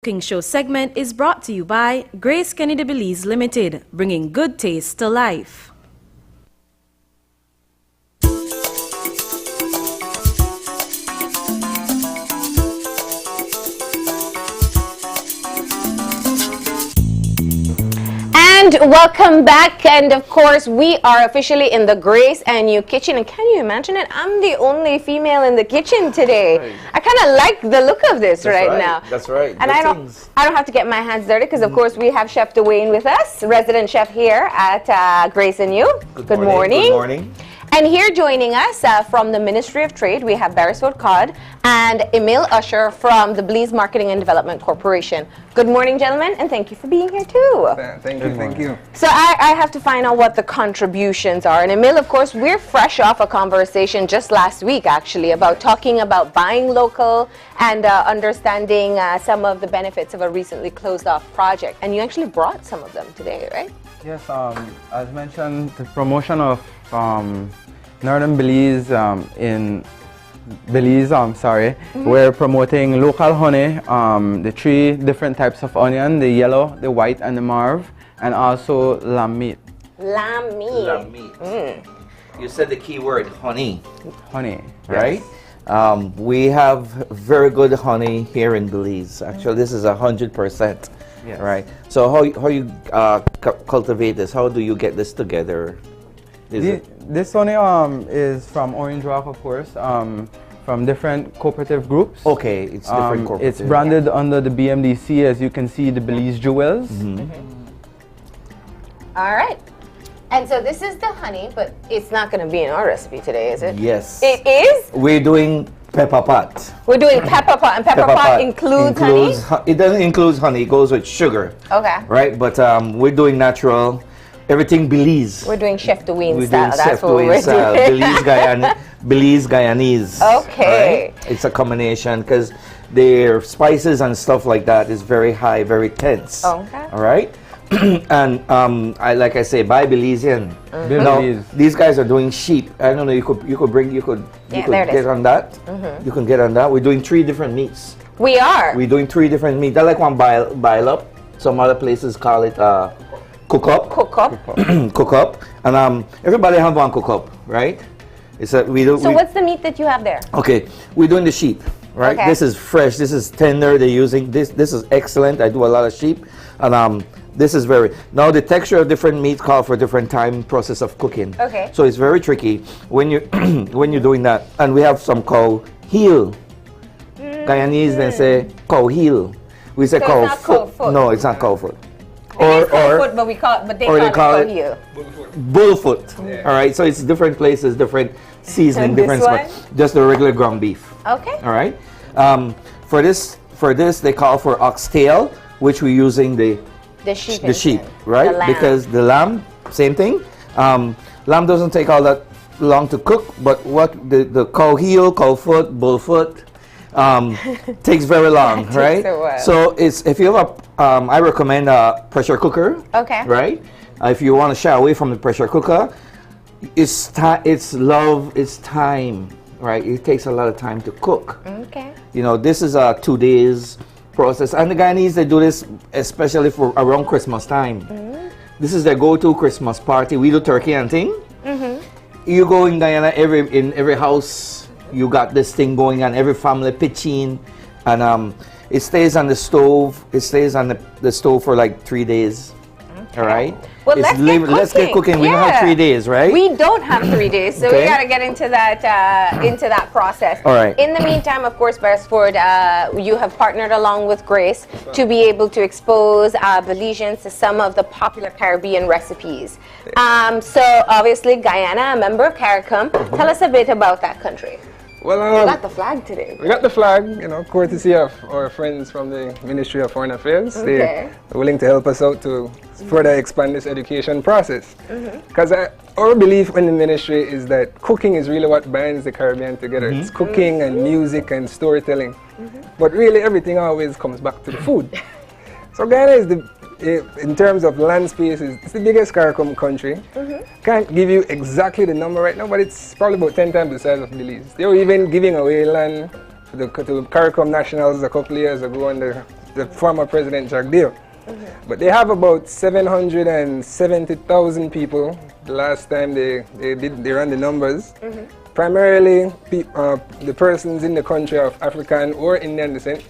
Cooking Show segment is brought to you by Grace Kennedy Belize Limited, bringing good taste to life. And welcome back, and of course we are officially in the Grace and You kitchen, and can you imagine it? I'm the only female in the kitchen today. Right. I kind of like the look of this right now. That's right. And I don't have to get my hands dirty because of course we have Chef Dwayne with us, resident chef here at Grace and You. Good morning. Good morning. And here joining us from the Ministry of Trade, we have Beresford Cod and Emil Usher from the Belize Marketing and Development Corporation. Good morning, gentlemen, and thank you for being here too. Thank you. So I have to find out what the contributions are. And Emil, of course, we're fresh off a conversation just last week, actually, about talking about buying local and understanding some of the benefits of a recently closed off project. And you actually brought some of them today, right? Yes, as mentioned, the promotion of Northern Belize in Belize, we're promoting local honey, the 3 different types of onion, the yellow, the white, and the mauve, and also lamb meat. Lamb meat. Lamb meat. You said the key word, honey. Honey. Right? Yes. We have very good honey here in Belize. Actually, this is 100%. Yes. Right. So how you cultivate this? How do you get this together? This honey is from Orange Rock, of course, from different cooperative groups. Okay, it's different cooperative. It's branded under the BMDC, as you can see, the Belize Jewels. All right. And so this is the honey, but it's not going to be in our recipe today, is it? Yes. It is? We're doing pepper pot. We're doing pepper pot, and pepper pot includes honey? It doesn't include honey, it goes with sugar. Okay. Right, but we're doing natural, everything Belize. We're doing Chef Dwayne We're style, doing that's Chef what we're Dwayne style. doing. Belize Guyanese. Okay. Right? It's a combination because their spices and stuff like that is very high, very tense. Okay. All right? And like I say, buy Belizean. Now, these guys are doing sheep. I don't know. You could get on that. You can get on that. We're doing 3 different meats. We are. We're doing 3 different meats. I like one boil up. Some other places call it cook up. Cook up. Cook up. And everybody have one cook up, right? So what's the meat that you have there? Okay, we're doing the sheep, right? Okay. This is fresh. This is tender. They're using this. This is excellent. I do a lot of sheep, and this is very. Now the texture of different meats call for different time process of cooking. Okay. So it's very tricky when you when you're doing that. And we have some cow heel. Guyanese they say cow heel. We say cow foot. No, it's not cow foot. It is cow foot, but they call it cow heel. Bullfoot. Yeah. All right. So it's different places, different seasoning, different spots. Just the regular ground beef. Okay. All right. For this, they call for oxtail, which we're using the sheep, right? The because the lamb, same thing. Lamb doesn't take all that long to cook, but what the cow heel, cow foot, bullfoot takes very long, right? So it's if you have I recommend a pressure cooker. Okay. Right. If you want to shy away from the pressure cooker, it's time, right? It takes a lot of time to cook. Okay. You know, this is a 2 days process, and the Guyanese, they do this especially for around Christmas time. This is their go-to Christmas party. We do turkey and thing. You go in Guyana, in every house, you got this thing going on. Every family pitching, and it stays on the stove. It stays on the stove for like 3 days. All right. Well, let's get cooking. We don't have 3 days, right? We don't have 3 days, so we got to get into that process. All right. In the meantime, of course, Beresford, you have partnered along with Grace to be able to expose Belizeans to some of the popular Caribbean recipes. So obviously, Guyana, a member of Caricom. Tell us a bit about that country. Well, we got the flag today. We got the flag, courtesy of our friends from the Ministry of Foreign Affairs. Okay. They're willing to help us out to further expand this education process. Because our belief in the ministry is that cooking is really what binds the Caribbean together. It's cooking and music and storytelling. But really everything always comes back to the food. So Guyana is in terms of land space, it's the biggest Caricom country. Can't give you exactly the number right now, but it's probably about 10 times the size of Belize. They were even giving away land to Caricom nationals a couple of years ago, and the the former President Jack Deere. But they have about 770,000 people. The last time they ran the numbers. Primarily the persons in the country of African or Indian descent.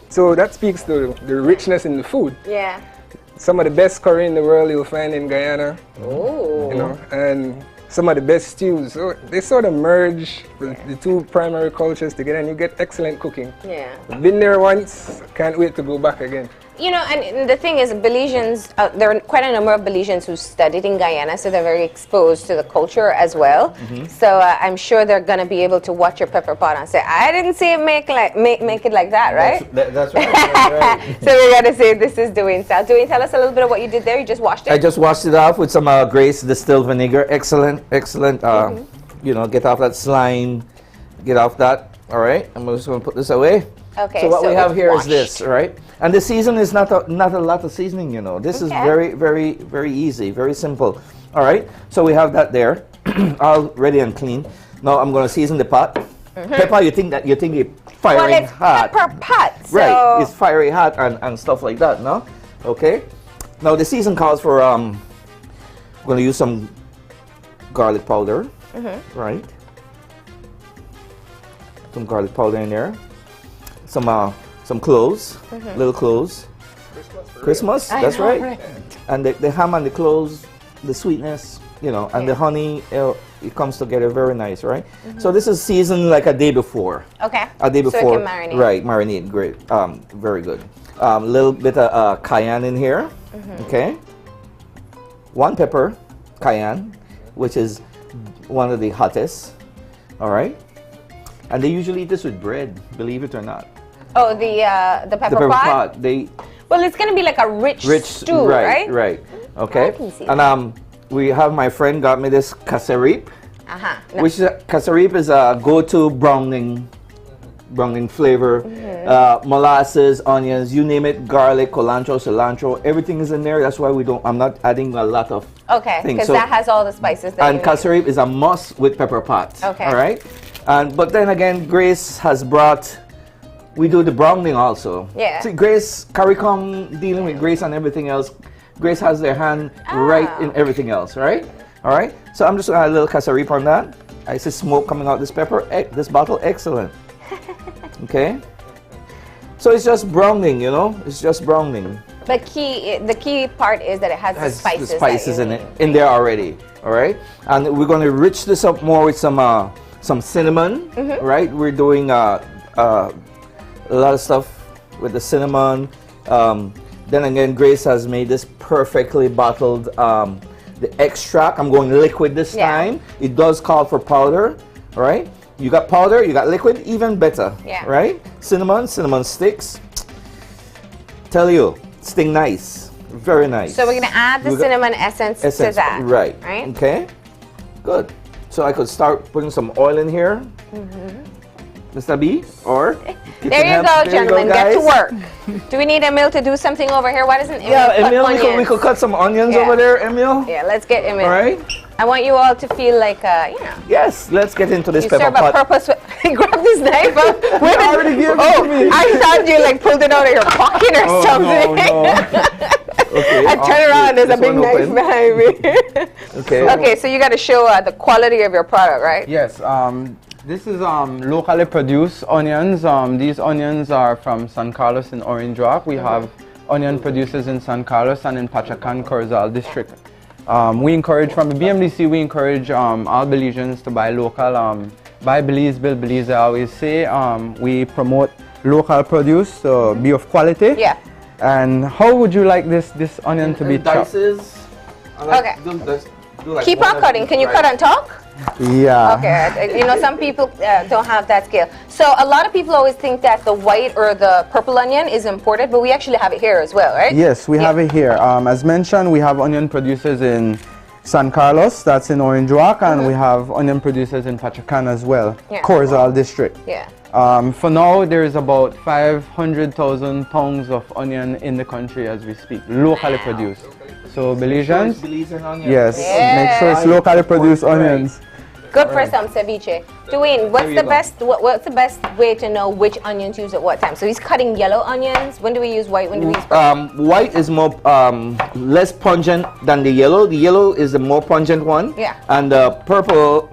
So that speaks to the richness in the food. Yeah. Some of the best curry in the world you'll find in Guyana. Oh. You know, and some of the best stews. So they sort of merge the two primary cultures together and you get excellent cooking. Yeah. I've been there once, can't wait to go back again. You know, and the thing is, Belizeans, there are quite a number of Belizeans who studied in Guyana, so they're very exposed to the culture as well. So I'm sure they're going to be able to watch your pepper pot and say, I didn't see it make it like that, right? That's right. That's right. So we're going to say, this is Dwayne style. Dwayne, tell us a little bit of what you did there. You just washed it? I just washed it off with some Grace distilled vinegar. Excellent. You know, get off that slime, get off that. All right, I'm just going to put this away. Okay, so what we have it's here washed. is this, right? And the season is not a lot of seasoning, you know. This is very easy, very simple. All right, so we have that there, all ready and clean. Now I'm going to season the pot. Pepper, you think it's fiery Well, it's hot, pepper pot. So right? It's fiery hot and stuff like that, no? Okay. Now the season calls for I'm going to use some garlic powder, right? Some garlic powder in there. Some cloves, little cloves. Christmas, that's right. And the ham and the cloves, the sweetness, you know, and the honey, it comes together very nice, right? So this is seasoned like a day before. Okay. A day before. So it can marinate. Right, marinate, great. Very good. Little bit of cayenne in here, okay? One pepper, cayenne, which is one of the hottest, all right? And they usually eat this with bread, believe it or not. Oh, the pepper pot? Well, it's going to be like a rich stew, right? Right. Okay. I can see And we have my friend got me this kasarip, No. which kasarip is a go-to browning flavor. Molasses, onions, you name it, garlic, culantro, cilantro, everything is in there. That's why I'm not adding a lot of things. Because that has all the spices that and kasarip is a must with pepper pot. Okay. All right. But then again, Grace has brought. We do the browning also. Yeah. See, Grace, Caricom dealing with Grace and everything else. Grace has their hand right in everything else, right? All right. So I'm just gonna add a little kasarip on that. I see smoke coming out this pepper. This bottle, excellent. Okay. So it's just browning, you know. It's just browning. The key part is that it has the spices. The spices in there already. All right. And we're gonna rich this up more with some cinnamon. Right. We're doing a lot of stuff with the cinnamon. Then again, Grace has made this perfectly bottled the extract. I'm going liquid this time. It does call for powder, all right? You got powder, you got liquid, even better, right? Cinnamon sticks. Tell you, sting nice, very nice. So we're going to add the cinnamon essence to that. Right. Okay, good. So I could start putting some oil in here. Mr. B, or there you go, gentlemen. Get to work. Do we need Emil to do something over here? Why doesn't Emil cut onions? we could cut some onions over there, Emil. Yeah, let's get Emil. All right. I want you all to feel like, you know. Yes, let's get into this you pepper serve pot. a purpose. Grab this knife. You already gave it to me. I thought you like pulled it out of your pocket or something. No. Okay. I turn around. There's a big knife behind me. Okay. Okay, so you got to show the quality of your product, right? Yes. This is locally produced onions. These onions are from San Carlos in Orange Rock. We have onion producers in San Carlos and in Pachacan, Corozal district. We encourage, from the BMDC, we encourage all Belizeans to buy local. Buy Belize, build Belize, I always say. We promote local produce, so be of quality. Yeah. And how would you like this onion to be chopped? Dices. Okay. Do like Keep on cutting. Can you cut and talk? Yeah. Okay, you know, some people don't have that skill. So a lot of people always think that the white or the purple onion is imported, but we actually have it here as well, right? Yes, we have it here. As mentioned, we have onion producers in San Carlos, that's in Orange Rock, and we have onion producers in Pachacan as well, Corozal district. Yeah. For now, there is about 500,000 pounds of onion in the country as we speak, locally produced. So Belizeans, Belizean onions. yes, make sure it's locally produced onions. Good for some ceviche. Dwayne, what's the best way to know which onions to use at what time? So he's cutting yellow onions. When do we use white? When do we use purple? White is more less pungent than the yellow. The yellow is the more pungent one. Yeah. And the purple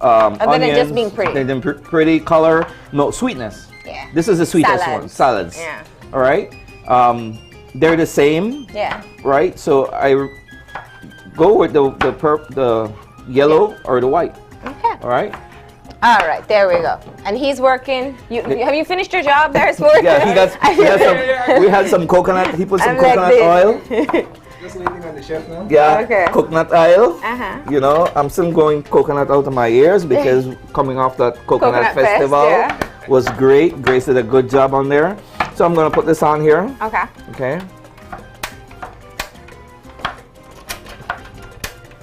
Other onions, than just being pretty. Than pretty color, no sweetness. Yeah. This is the sweetest one. Salads. Yeah. All right. They're the same. Yeah. Right. So I go with the yellow or the white. Okay. All right. All right, there we go. And he's working. Have you finished your job there, Sport? Yeah, we had some coconut. He put some coconut oil. Just waiting on the chef now. Yeah, Okay. coconut oil. Uh-huh. You know, I'm still going coconut out of my ears because coming off that coconut Fest, festival yeah. was great. Grace did a good job on there. So I'm gonna put this on here. Okay. Okay.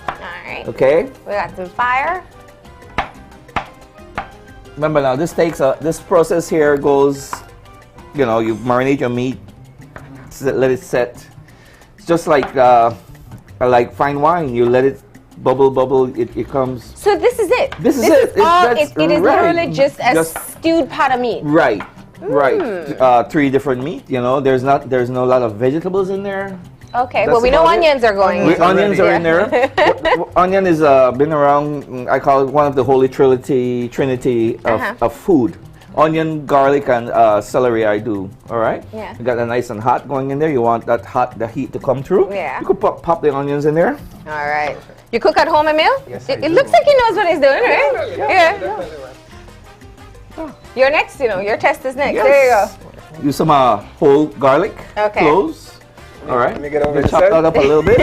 All right. Okay. We got some fire. Remember now, this process here goes, you know, you marinate your meat, let it set. It's just like fine wine. You let it bubble, it comes. So this is it. This is it. It is right. literally just a stewed pot of meat. Right. Right. 3 different meat. You know, there's no lot of vegetables in there. Okay, That's well, we know about it. onions are going in. Onions are in there. Onion is been around. I call it one of the holy trinity of food. Onion, garlic, and celery. I do. All right. Yeah. You got that nice and hot going in there. You want the heat to come through. Yeah. You could pop the onions in there. All right. You cook at home, Emil? Yes, It looks like he knows what he's doing, right? Yeah. You're next. You know, your test is next. Yes. There you go. Use some whole garlic. Okay. Cloves. All right. Let me get over Chop this that up a little bit.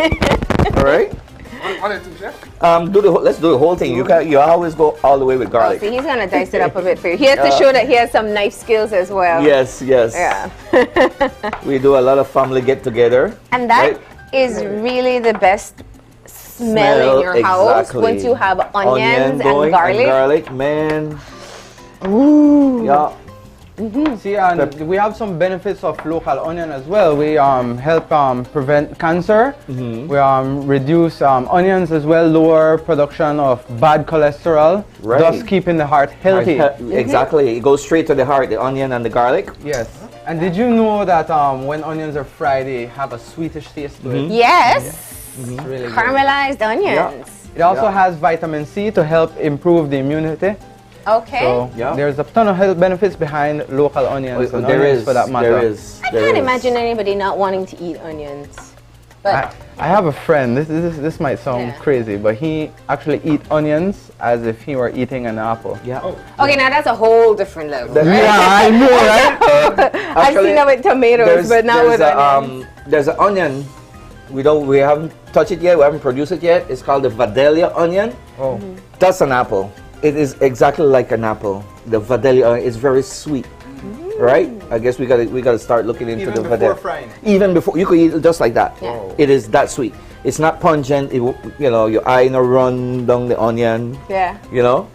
All right. One or two, chef? Let's do the whole thing. You always go all the way with Oh, garlic. see, he's gonna dice it up a bit for you. He has to show that he has some knife skills as well. Yes. Yeah. We do a lot of family get together. And that is really the best smell in your house once you have onions and garlic. Man. Ooh. Yeah. See, and we have some benefits of local onion as well. We help prevent cancer. We reduce onions as well, lower production of bad cholesterol, thus keeping the heart healthy. Exactly. It goes straight to the heart, the onion and the garlic. Yes. And did you know that when onions are fried, they have a sweetish taste to it? Yes. It's really good. Caramelized onions. It also has vitamin C to help improve the immunity. Okay. So there's a ton of health benefits behind local onions and There onions is, for that matter. I can't imagine anybody not wanting to eat onions. But I have a friend, this might sound crazy, but he actually eats onions as if he were eating an apple. Yeah. okay, now that's a whole different level. That- right? Yeah, I know, right? I've seen that with tomatoes, but not with onions. There's an onion. We haven't touched it yet. We haven't produced it yet. It's called the Vidalia onion. Oh. That's an apple. It is exactly like an apple. The Vidalia onion is very sweet, right? I guess we gotta start looking into Even the before Vidalia. frying. Even before, you could eat it just like that. Yeah. It is that sweet. It's not pungent. Your eye no run down the onion. Yeah. You know.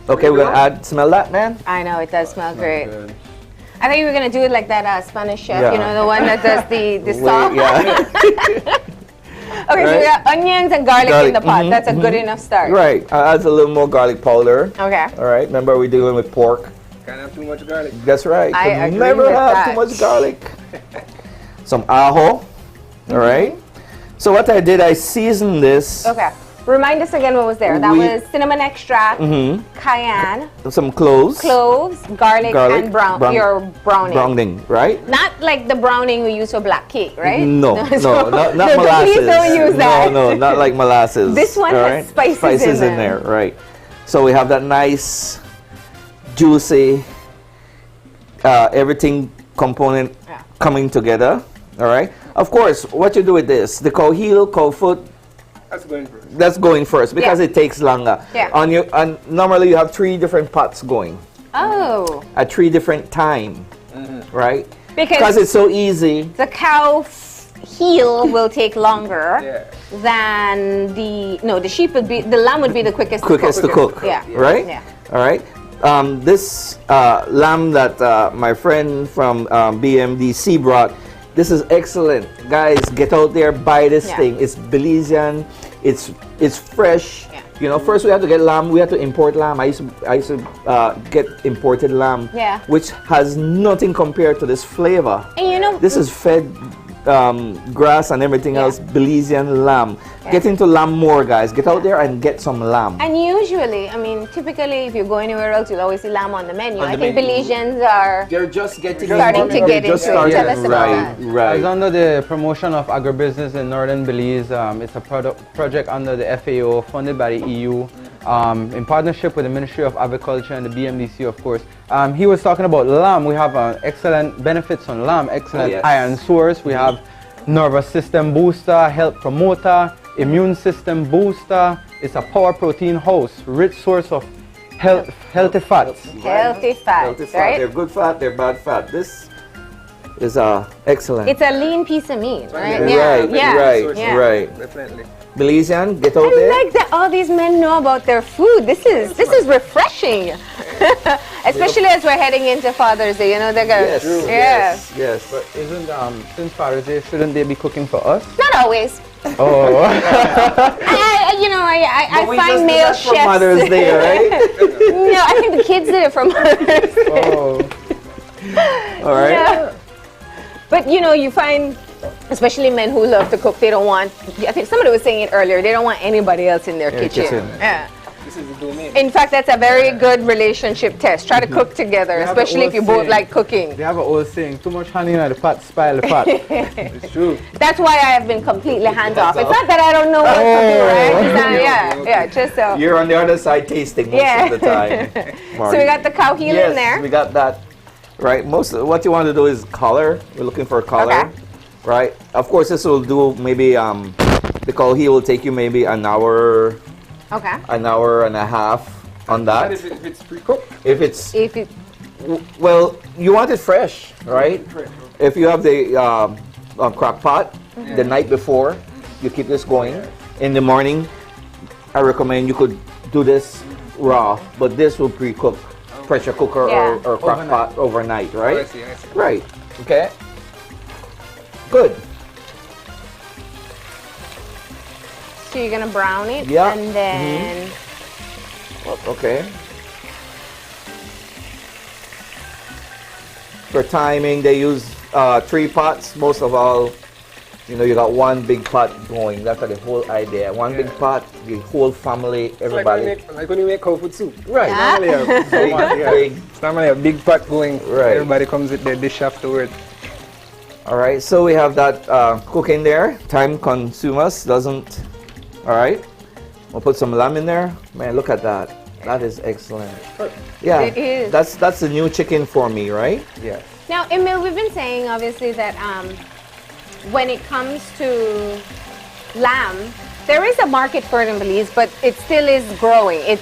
Okay, we're gonna smell that, man. I know, it does smell great. Good. I thought you were going to do it like that Spanish chef, Yeah. you know, the one that does the sauce. Yeah. Okay, so we got onions and garlic in the pot. Mhm, That's a good enough start. Right. Adds a little more garlic powder. Okay. All right. Remember, we're dealing with pork. Can't have too much garlic. That's right. I Can agree never with have that. too much garlic. Some ajo. All right. So what I did, I seasoned this. Okay. Remind us again what was there. That We- was cinnamon extract, cayenne, Some cloves. cloves, garlic and your browning. Browning, right? Not like the browning we use for black cake, right? No, So- not no, molasses. Please don't use that. No, not like molasses. This one all has spices Spices in in them. there, right? So we have that nice, juicy, everything component coming together. All right. Of course, what you do with this, the cow heel, cow foot, That's going first. that's going first because Yeah. it takes longer. Yeah. And normally you have 3 different pots going Oh. at 3 different time, right? Because Because it's so easy. the cow heel will take longer Yeah. than the sheep would be, the lamb would be the quickest Quickest to cook. Yeah. Right? Yeah. All right. This lamb that my friend from BMDC brought, this is excellent. Guys, get out there, buy this Yeah. thing. It's Belizean, it's fresh, Yeah. You know, first we had to get lamb. We had to import lamb. I used to get imported lamb, Yeah. which has nothing compared to this flavor. And you know, This is fed grass and everything Yeah. else. Belizean lamb. Yeah. Get into lamb more, guys. Get out there and get some lamb. and usually, I mean, typically, if you go anywhere else, you'll always see lamb on the menu. On I the think menu. Belizeans are They're just getting starting to get just into it. started. Tell us about right, that. right. It's under the promotion of agribusiness in northern Belize. It's a project under the FAO, funded by the EU, in partnership with the Ministry of Agriculture and the BMDC, of course. He was talking about lamb. We have excellent benefits on lamb, excellent yes. iron source. We have nervous system booster, health promoter, immune system booster. It's a power protein house, rich source of healthy fats. Healthy fats, Healthy fat. right? They're good fat, they're bad fat. This is excellent. It's a lean piece of meat, right? Right, right, yeah. right. Definitely. Belizean, get out there. I like that all these men know about their food. This is refreshing, especially as we're heading into Father's Day. You know, they're gonna, Yes, yeah. yes, yes. But isn't since Father's Day, shouldn't they be cooking for us? Not always. Oh, I We find just did male that for chefs. Mother's Day, right? No, I think the kids did it for Mother's Day. oh. All right. Yeah. But you know, you find, especially men who love to cook, they don't want, I think somebody was saying it earlier, they don't want anybody else in their kitchen. kitchen. Yeah. This is the domain. In fact, that's a very good relationship test. Try to cook together, have especially the if you old both saying. like cooking. They have an old saying, too much honey in the pot, spoil the pot. It's true. That's why I have been completely hands off. It's not that I don't know what to do, right? It's not, yeah, just so. You're on the other side tasting most Yeah. of the time. So we got the cow heel yes, in there. we got that. Right. Most of what you want to do is color. We're looking for a color. Okay. Right. Of course, this will do maybe the cow heel will take you maybe an hour Okay. and a half on But that. if it's pre-cooked, If it's If you, well, you want it fresh, right? If you have the crock pot the night before, you keep this going. In the morning, I recommend you could do this raw, but this will pre-cook, pressure cooker Yeah. or crock pot overnight, I right? see, I see. Right. Okay. Good. so you're gonna brown it, Yeah. and then Okay. For timing, they use 3 pots. Most of all, you know, you got one big pot going. That's the whole idea. One big pot, the whole family, everybody. Like when you make cow food soup. Right. Normally a Big, big. It's normally a big pot going. Right. Everybody comes with their dish afterward. All right. So we have that cooking there. Time consumers doesn't. All right. We'll put some lamb in there. Man, look at that. That is excellent. Yeah. It is. That's the new chicken for me, right? Yes. now, Emil, we've been saying obviously that when it comes to lamb, there is a market for it in Belize, but it still is growing. It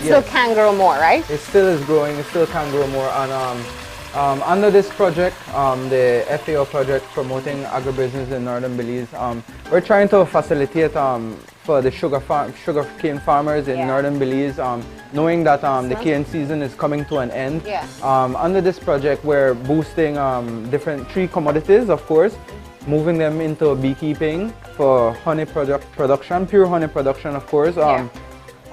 still can grow more, right? It still is growing, it still can grow more. And under this project, the FAO project promoting agribusiness in northern Belize, we're trying to facilitate for the sugarcane farmers in Yeah. northern Belize, knowing that the cane season is coming to an end. Yeah. Under this project, we're boosting different tree commodities, of course, moving them into beekeeping for honey production, pure honey production, of course. Yeah.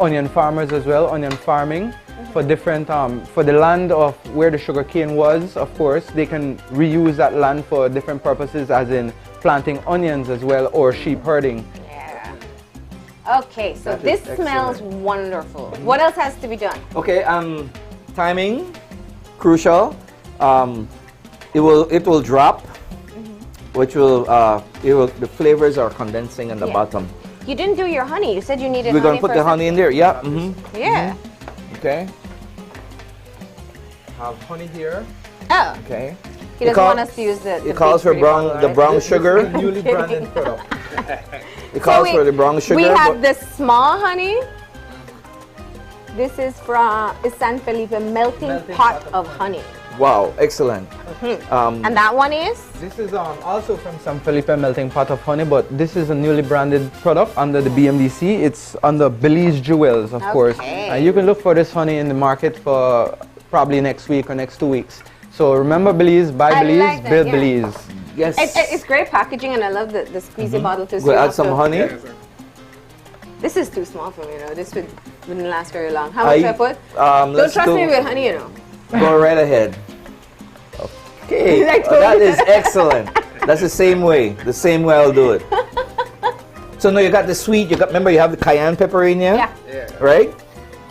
Onion farmers as well, onion farming for different, for the land of where the sugar cane was, of course, they can reuse that land for different purposes, as in planting onions as well, or sheep herding. Yeah. Okay, so That this is smells wonderful. What else has to be done? Okay, timing, crucial. It will drop, which will the flavors are condensing in the Yeah. bottom. You didn't do your honey. You said you needed We're honey gonna put first. the honey in there. Yeah. Yeah. Okay. Have honey here. Oh, Okay. he doesn't want us to use the It calls for big pretty bottle, the right? brown sugar. Newly branded product. It calls for the brown sugar. We have but- the small honey. This is from San Felipe melting pot of honey. Wow, excellent. And that one is? This is also from San Felipe melting pot of honey, but this is a newly branded product under the BMDC. It's under Belize Jewels, of course. Okay. You can look for this honey in the market for probably next week or next 2 weeks. So remember Belize, buy I Belize, like that, build yeah. Belize. Yes. It's great packaging, and I love the squeezy bottle too. so We'll you add have some to- honey. Yes, sir. This is too small for me, you know. This wouldn't last very long. How much do I put? Don't let's trust go, me with honey, you know. Go right ahead. Okay, that is excellent. That's the same way I'll do it. So now you got the sweet. Remember you have the cayenne pepper in here. Yeah. Right.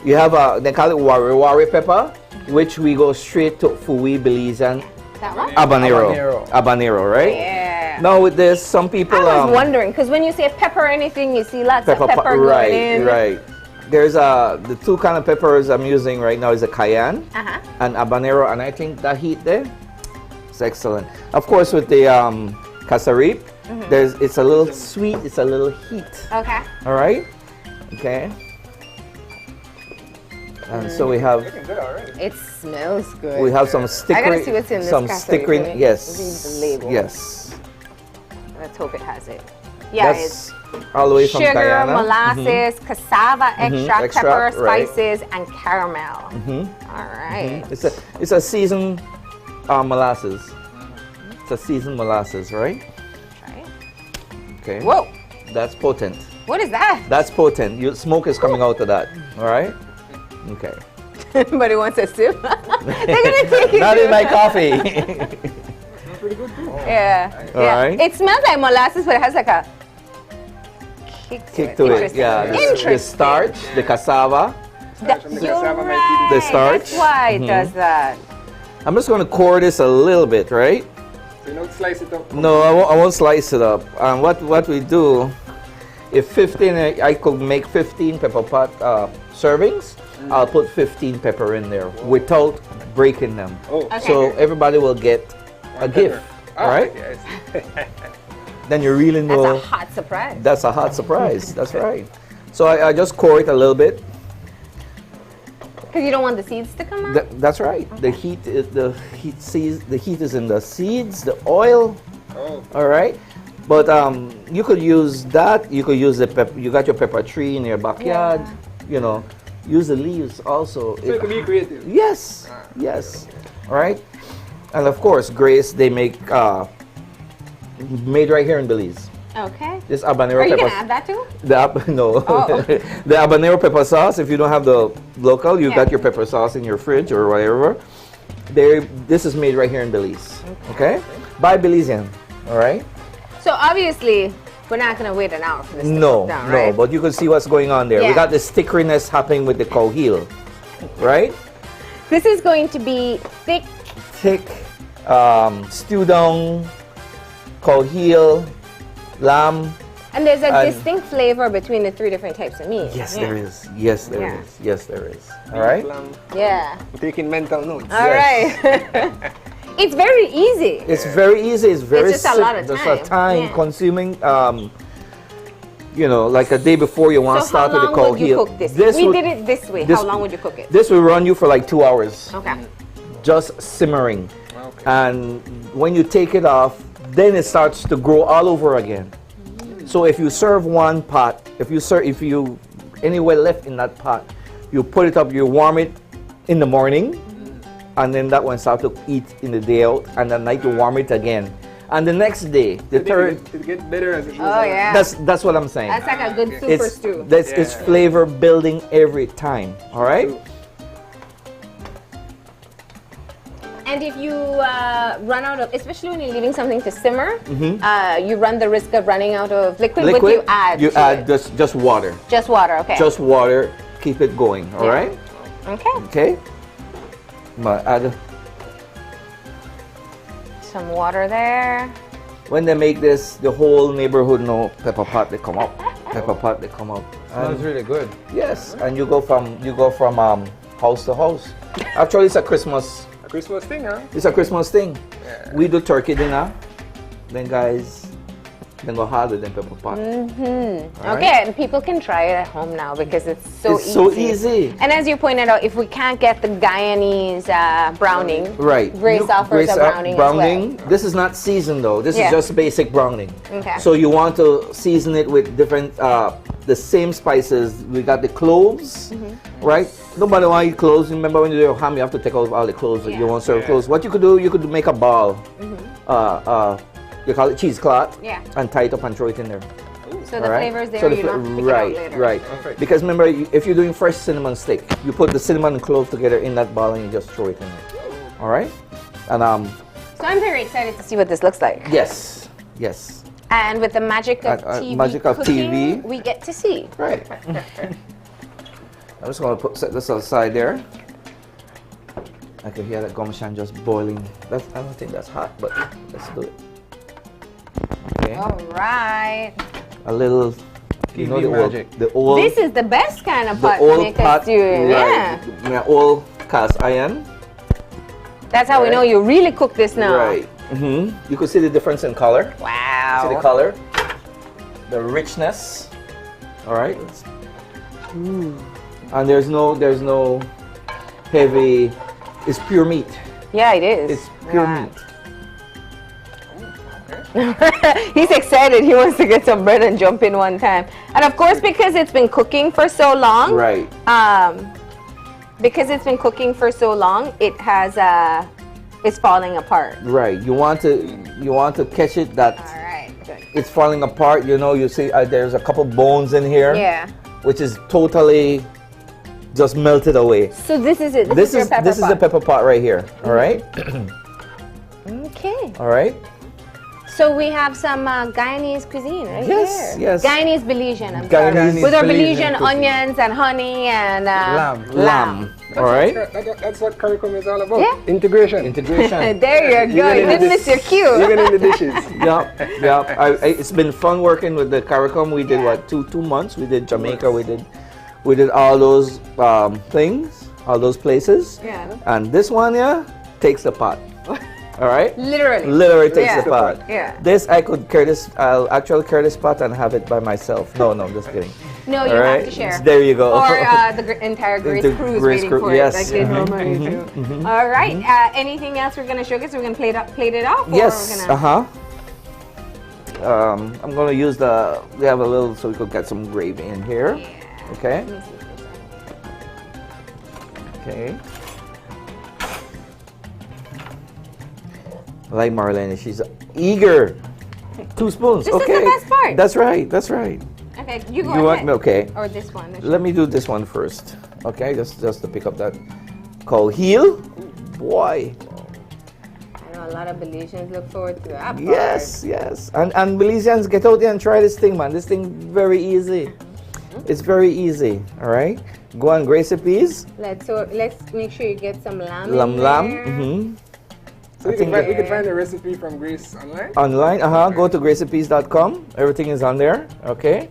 You have they call it wari pepper, which we go straight to Fui, Belize, and That one? Habanero, right? Yeah. Now with this, some people I was wondering, because when you say pepper or anything, you see lots of pepper going right, in. Right. There's the two kind of peppers I'm using right now is a cayenne and habanero, and I think that heat there is excellent. Of course, with the casarip, it's a little sweet, it's a little heat. Okay. All right. Okay. And so we have. It smells good. We have some stickering. I gotta see what's in this some casserole. stickering. Yes. Read the label. Yes. Let's hope it has it. Yeah, That's all the way from sugar, Guyana. molasses, cassava extract, pepper, right. spices, and caramel. All right. It's a seasoned molasses. It's a seasoned molasses, right? Right. Okay. Whoa. That's potent. What is that? That's potent. Smoke is coming out of that. All right. Okay. Anybody wants a sip? They're gonna take it. Not in my coffee. Yeah. All yeah. right. It smells like molasses, but it has like a kick to it. Interesting. Yeah. The starch, the cassava. You're right. The starch. That's why it does that. I'm just going to core this a little bit, right? So you don't slice it up? No, I won't slice it up. And what we do, if 15, I could make 15 pepper pot servings, I'll put 15 pepper in there without breaking them. Oh. Okay. So everybody will get a gift, right? Yes. Then you really know. That's a hot surprise. That's a hot surprise. That's right. So I just core it a little bit. Because you don't want the seeds to come out? That's right. The heat is the heat is in the seeds, the oil. Oh. All right. But you could use that. You could use the pepper. You got your pepper tree in your backyard. You know, use the leaves also. So it can be creative. Yes. Yes. All right. And of course, Grace, they make made right here in Belize. Okay. This habanero Are you pepper. going to add that too? No. Oh. The habanero pepper sauce. If you don't have the local, you got your pepper sauce in your fridge or whatever. This is made right here in Belize. Okay. By Belizean. All right. So obviously, we're not going to wait an hour for this to No, cook down, right? no. But you can see what's going on there. Yeah. We got the stickeriness happening with the cow heel, right? This is going to be thick. Thick, stew down, cow heel, lamb. And there's a distinct flavor between the three different types of meat. Yes, Yeah. there is. Yes, there Yeah. is. Yes, there is. All right. Yeah. I'm taking mental notes. All right. It's very easy. It's very easy. It's very It's just a lot of Just time. a time Yeah. consuming. You know, like a day before you want to So start how with the long cow would you heel. cook this? We did it this way. How long would you cook it? This will run you for like 2 hours. Okay. Just simmering. Okay. And when you take it off, then it starts to grow all over again. So if you serve one pot, if you anywhere left in that pot, you put it up, you warm it in the morning, and then that one starts to eat in the day out, and at night you warm it again. And the next day, the third, It gets better as it goes Oh, on. yeah. that's what I'm saying. That's like a good super stew. It's flavor building every time. All right. And if you run out of, especially when you're leaving something to simmer, you run the risk of running out of liquid. What do you add? You to add it? just water. Just water. Okay. Just water. Keep it going. All Yeah. right. Okay. Okay. But add. Some water there. When they make this, the whole neighborhood know pepper pot they come up. Pepper pot they come up. Smells really good. Yes, and you go from house to house. Actually, it's a Christmas. A Christmas thing, huh? It's a Christmas thing. Yeah. We do turkey dinner. Then guys, then go harder than pepper pot. All Okay, and people can try it at home now because it's so It's easy. so easy. And as you pointed out, if we can't get the Guyanese browning, Right. Grace offers a browning as browning. This is not seasoned though. This Yeah. is just basic browning. Okay. So you want to season it with different, the same spices. We got the cloves, right? Nobody want to eat cloves. Remember when you do your ham, you have to take out all the cloves. Yeah. You won't serve cloves. What you could do, you could make a ball. You call it cheesecloth. Yeah. And tie it up and throw it in there. So the flavor is there, So the you don't have to pick right, it out later. right. Perfect. Because remember, if you're doing fresh cinnamon stick, you put the cinnamon and clove together in that ball and you just throw it in there. All right? And So I'm very excited to see what this looks like. yes, yes, And with the magic of TV magic of cooking, TV. we get to see. right. I'm just gonna set this aside there. I can hear that gomshan just boiling. I don't think that's hot, but let's do it. Okay. All right. A little, you know, magic. the old, This is the best kind of the pot to old make a pot, stew in. Yeah. right? My old cast iron. That's how we Right. know you really cook this now. Right. You could see the difference in color. Wow. See the color, the richness. All right. And there's no heavy. It's pure meat. Yeah, it is. It's pure Yeah. meat. He's excited. He wants to get some bread and jump in one time. And of course, because it's been cooking for so long, Right. because it's been cooking for so long, it has it's falling apart. Right. You want to catch it that All right, good. it's falling apart. You know, you see there's a couple bones in here, Yeah. which is totally just melted away. So this is it. This your is pepper this is pot. the pepper pot right here. All right. Okay. All right. So we have some Guyanese cuisine right Yes, here. yes. Guyanese Belizean. I'm Guyanese sorry. With our Belizean Belizean cuisine. onions and honey and Lamb. All right. That's what Caricom is all about. Yeah. Integration. Integration. There you go. You Even in didn't the miss your cue. Even in the dishes. Yeah. It's been fun working with the Caricom. We did what 2 months. We did Jamaica. We did all those things, all those places. Yeah. And this one, takes the pot. All right. Literally. Takes Yeah. the pot. Yeah. This I could carry this. I'll actually carry this pot and have it by myself. No, I'm just kidding. No, you All have right. to share. There you go. Or the entire Grace The crew is Grace waiting crew, for yes. it, like they normally do. All right. Anything else we're gonna showcase? We're gonna plate it off. Or Yes. We're gonna... I'm gonna use we have a little so we could get some gravy in here. Yeah. Okay. Let me see if there's any. Okay. Like Marlene, she's eager. 2 spoons. This is okay. the best part. That's right. That's right. Okay, you go You want ahead. me? Okay. Or this one. Let me do this one first. Okay, just to pick up that cow heel. Boy. I know a lot of Belizeans look forward to that. Yes, yes. And Belizeans, get out there and try this thing, man. This thing very easy. It's very easy. All right. Go on Gracie Peas. Let's make sure you get some lamb. Lamb in lamb. there. Mm-hmm. So we can find the recipe from Grace online. Online, go to graciepeas.com. Everything is on there. Okay.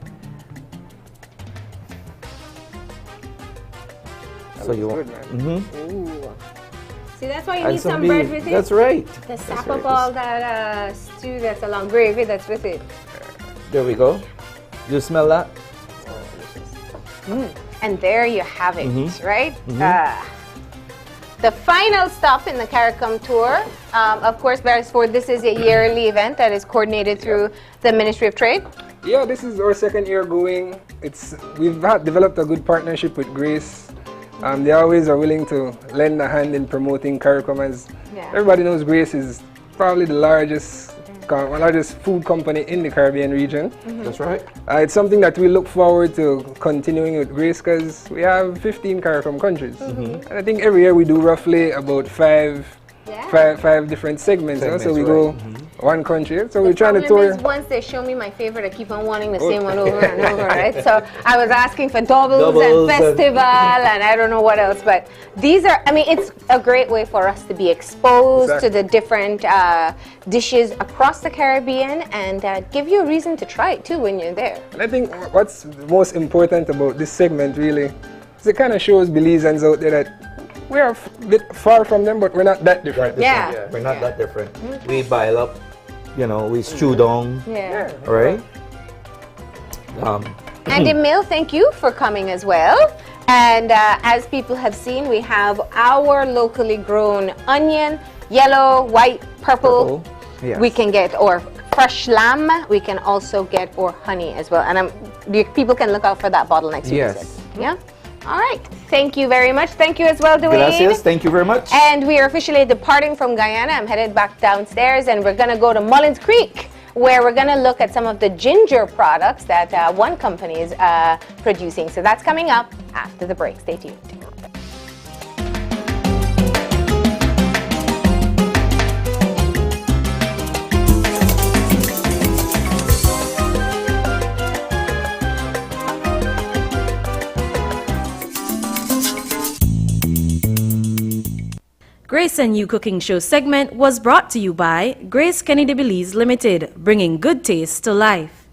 So you want. Good, man. Ooh. See, that's why you And need some bread beef. with it. That's right. The sap right. of all that stew that's along gravy that's with it. There we go. You smell that? And there you have it, Mm-hmm. right? The final stop in the Caricom tour, of course, Beresford, this is a yearly event that is coordinated through the Ministry of Trade. Yeah, this is our second year going. We've developed a good partnership with Grace. They always are willing to lend a hand in promoting Caricom. As everybody knows, Grace is probably the largest food company in the Caribbean region. That's right. It's something that we look forward to continuing with Grace because we have 15 Caricom countries. And I think every year we do roughly about five different segments. So we go one country. So we're trying to tour. Is once they show me my favorite, I keep on wanting the same one over and over, right? So I was asking for doubles and festival and I don't know what else, but these are, I mean, it's a great way for us to be exposed to the different dishes across the Caribbean and give you a reason to try it too when you're there. And I think what's most important about this segment really is it kind of shows Belizeans out there that we are a bit far from them, but we're not that different. Yeah. We're not that different. We boil up, we stew down. Yeah. All right. And Emil, thank you for coming as well. And as people have seen, we have our locally grown onion, yellow, white, purple. Yes. We can get or fresh lamb. We can also get or honey as well. And people can look out for that bottle next week. Yes. Yeah. All right. Thank you very much. Thank you as well, Dwayne. Gracias. Thank you very much. And we are officially departing from Guyana. I'm headed back downstairs, and we're gonna go to Mullins Creek, where we're going to look at some of the ginger products that one company is producing. So that's coming up after the break. Stay tuned. Grace and You Cooking Show segment was brought to you by Grace Kennedy Belize Limited, bringing good taste to life.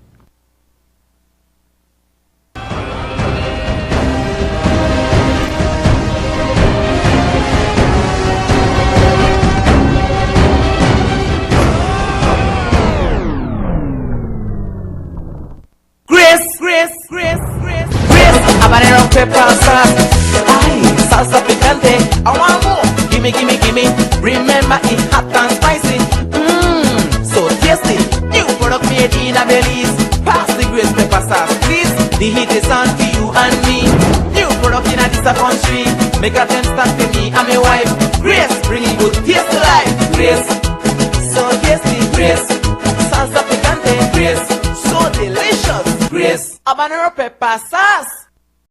Grace, habanero pepper sauce. Ay, salsa picante. I want more. Gimme. Remember it hot and spicy. Mmm, so tasty. New product made in a Belize. Pass the Grace pepper sauce, please. The heat is on for you and me. New product in a this country. Make a 10 start for me and my wife. Grace, bringing good taste to life. Grace, so tasty. Grace, salsa picante. Grace, so delicious. Grace, habanero pepper sauce.